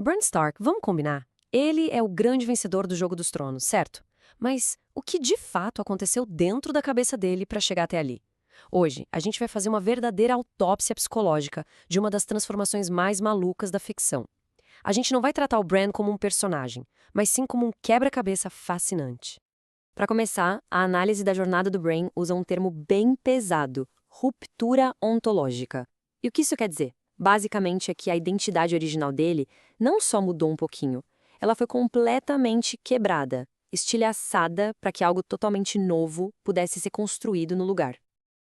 Bran Stark, vamos combinar? Ele é o grande vencedor do Jogo dos Tronos, certo? Mas o que de fato aconteceu dentro da cabeça dele para chegar até ali? Hoje, a gente vai fazer uma verdadeira autópsia psicológica de uma das transformações mais malucas da ficção. A gente não vai tratar o Bran como um personagem, mas sim como um quebra-cabeça fascinante. Para começar, a análise da jornada do Bran usa um termo bem pesado: ruptura ontológica. E o que isso quer dizer? Basicamente é que a identidade original dele não só mudou um pouquinho, ela foi completamente quebrada, estilhaçada para que algo totalmente novo pudesse ser construído no lugar.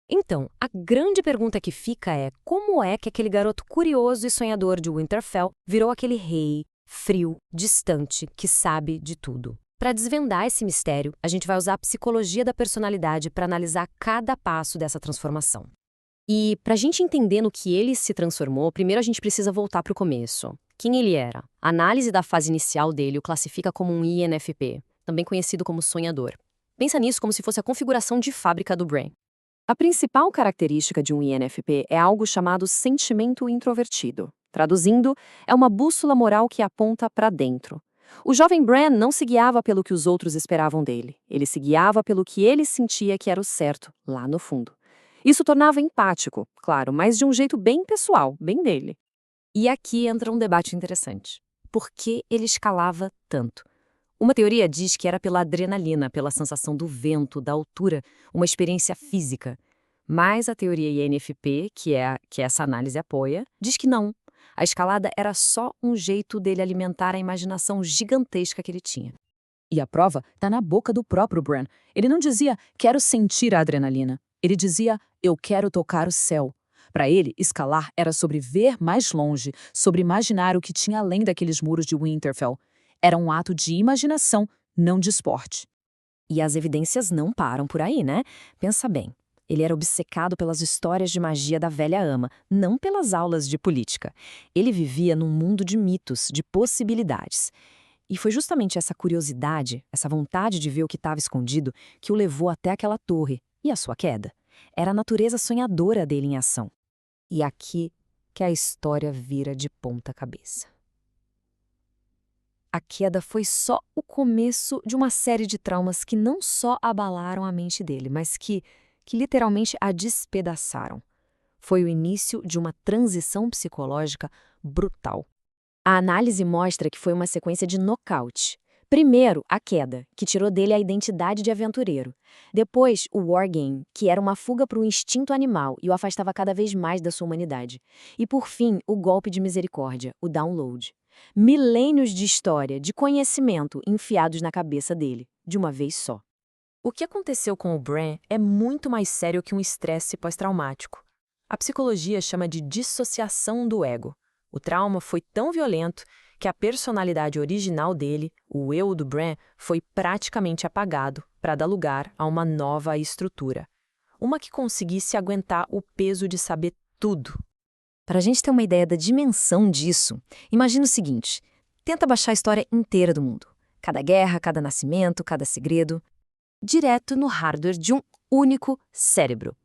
Então, a grande pergunta que fica é como é que aquele garoto curioso e sonhador de Winterfell virou aquele rei frio, distante, que sabe de tudo? Para desvendar esse mistério, a gente vai usar a psicologia da personalidade para analisar cada passo dessa transformação. E para a gente entender no que ele se transformou, primeiro a gente precisa voltar para o começo. Quem ele era? A análise da fase inicial dele o classifica como um INFP, também conhecido como sonhador. Pensa nisso como se fosse a configuração de fábrica do Bran. A principal característica de um INFP é algo chamado sentimento introvertido. Traduzindo, é uma bússola moral que aponta para dentro. O jovem Bran não se guiava pelo que os outros esperavam dele. Ele se guiava pelo que ele sentia que era o certo, lá no fundo. Isso tornava empático, claro, mas de um jeito bem pessoal, bem dele. E aqui entra um debate interessante. Por que ele escalava tanto? Uma teoria diz que era pela adrenalina, pela sensação do vento, da altura, uma experiência física. Mas a teoria INFP, que essa análise apoia, diz que não. A escalada era só um jeito dele alimentar a imaginação gigantesca que ele tinha. E a prova está na boca do próprio Bran. Ele não dizia, quero sentir a adrenalina. Ele dizia, eu quero tocar o céu. Para ele, escalar era sobre ver mais longe, sobre imaginar o que tinha além daqueles muros de Winterfell. Era um ato de imaginação, não de esporte. E as evidências não param por aí, né? Pensa bem. Ele era obcecado pelas histórias de magia da velha ama, não pelas aulas de política. Ele vivia num mundo de mitos, de possibilidades. E foi justamente essa curiosidade, essa vontade de ver o que estava escondido, que o levou até aquela torre e a sua queda. Era a natureza sonhadora dele em ação. E aqui que a história vira de ponta cabeça. A queda foi só o começo de uma série de traumas que não só abalaram a mente dele, mas que literalmente a despedaçaram. Foi o início de uma transição psicológica brutal. A análise mostra que foi uma sequência de nocaute. Primeiro, a queda, que tirou dele a identidade de aventureiro. Depois, o wargame, que era uma fuga para o instinto animal e o afastava cada vez mais da sua humanidade. E por fim, o golpe de misericórdia, o download. Milênios de história, de conhecimento enfiados na cabeça dele, de uma vez só. O que aconteceu com o Bran é muito mais sério que um estresse pós-traumático. A psicologia chama de dissociação do ego. O trauma foi tão violento que a personalidade original dele, o eu do Bran, foi praticamente apagado para dar lugar a uma nova estrutura. Uma que conseguisse aguentar o peso de saber tudo. Para a gente ter uma ideia da dimensão disso, imagina o seguinte: tenta baixar a história inteira do mundo. Cada guerra, cada nascimento, cada segredo, direto no hardware de um único cérebro.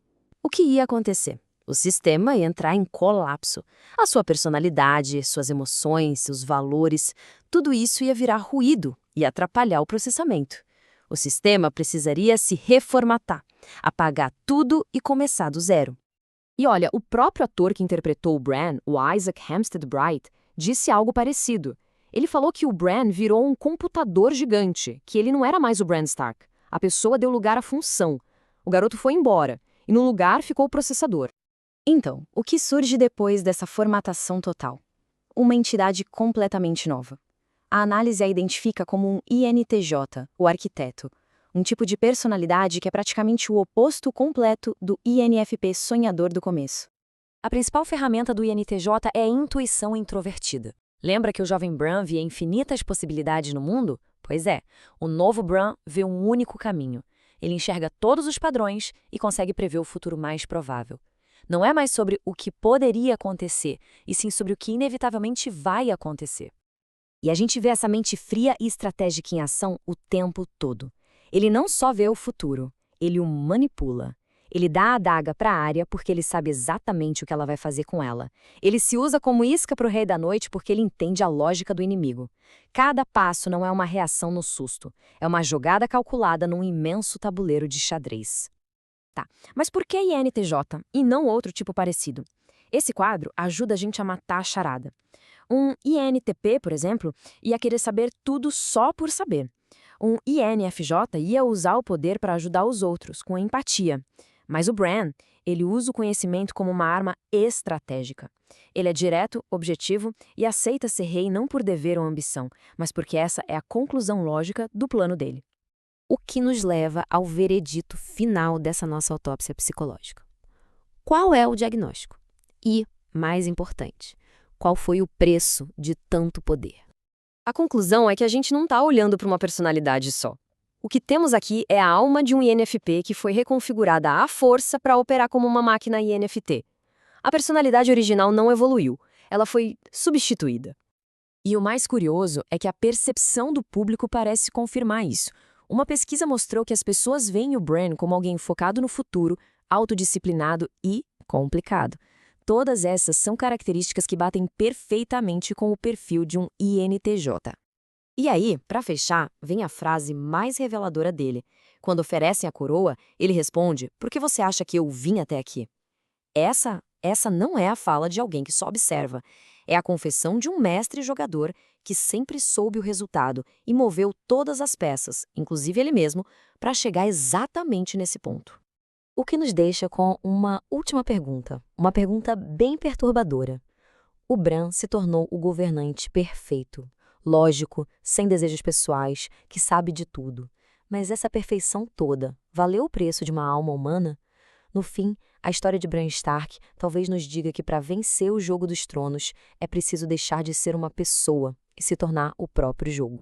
O que ia acontecer? O sistema ia entrar em colapso. A sua personalidade, suas emoções, seus valores, tudo isso ia virar ruído e atrapalhar o processamento. O sistema precisaria se reformatar, apagar tudo e começar do zero. E olha, o próprio ator que interpretou o Bran, o Isaac Hempstead Bright, disse algo parecido. Ele falou que o Bran virou um computador gigante, que ele não era mais o Bran Stark. A pessoa deu lugar à função. O garoto foi embora, e no lugar ficou o processador. Então, o que surge depois dessa formatação total? Uma entidade completamente nova. A análise a identifica como um INTJ, o arquiteto, um tipo de personalidade que é praticamente o oposto completo do INFP sonhador do começo. A principal ferramenta do INTJ é a intuição introvertida. Lembra que o jovem Bran via infinitas possibilidades no mundo? Pois é, o novo Bran vê um único caminho. Ele enxerga todos os padrões e consegue prever o futuro mais provável. Não é mais sobre o que poderia acontecer, e sim sobre o que inevitavelmente vai acontecer. E a gente vê essa mente fria e estratégica em ação o tempo todo. Ele não só vê o futuro, ele o manipula. Ele dá a adaga para Arya porque ele sabe exatamente o que ela vai fazer com ela. Ele se usa como isca para o Rei da Noite porque ele entende a lógica do inimigo. Cada passo não é uma reação no susto, é uma jogada calculada num imenso tabuleiro de xadrez. Tá, mas por que INTJ e não outro tipo parecido? Esse quadro ajuda a gente a matar a charada. Um INTP, por exemplo, ia querer saber tudo só por saber. Um INFJ ia usar o poder para ajudar os outros, com empatia. Mas o Bran, ele usa o conhecimento como uma arma estratégica. Ele é direto, objetivo e aceita ser rei não por dever ou ambição, mas porque essa é a conclusão lógica do plano dele. O que nos leva ao veredito final dessa nossa autópsia psicológica. Qual é o diagnóstico? E, mais importante, qual foi o preço de tanto poder? A conclusão é que a gente não está olhando para uma personalidade só. O que temos aqui é a alma de um INFP que foi reconfigurada à força para operar como uma máquina INFT. A personalidade original não evoluiu, ela foi substituída. E o mais curioso é que a percepção do público parece confirmar isso. Uma pesquisa mostrou que as pessoas veem o Bran como alguém focado no futuro, autodisciplinado e complicado. Todas essas são características que batem perfeitamente com o perfil de um INTJ. E aí, para fechar, vem a frase mais reveladora dele. Quando oferecem a coroa, ele responde: "Por que você acha que eu vim até aqui?" Essa não é a fala de alguém que só observa. É a confessão de um mestre jogador que sempre soube o resultado e moveu todas as peças, inclusive ele mesmo, para chegar exatamente nesse ponto. O que nos deixa com uma última pergunta, uma pergunta bem perturbadora. O Bran se tornou o governante perfeito, lógico, sem desejos pessoais, que sabe de tudo. Mas essa perfeição toda valeu o preço de uma alma humana? No fim, a história de Bran Stark talvez nos diga que para vencer o Jogo dos Tronos é preciso deixar de ser uma pessoa e se tornar o próprio jogo.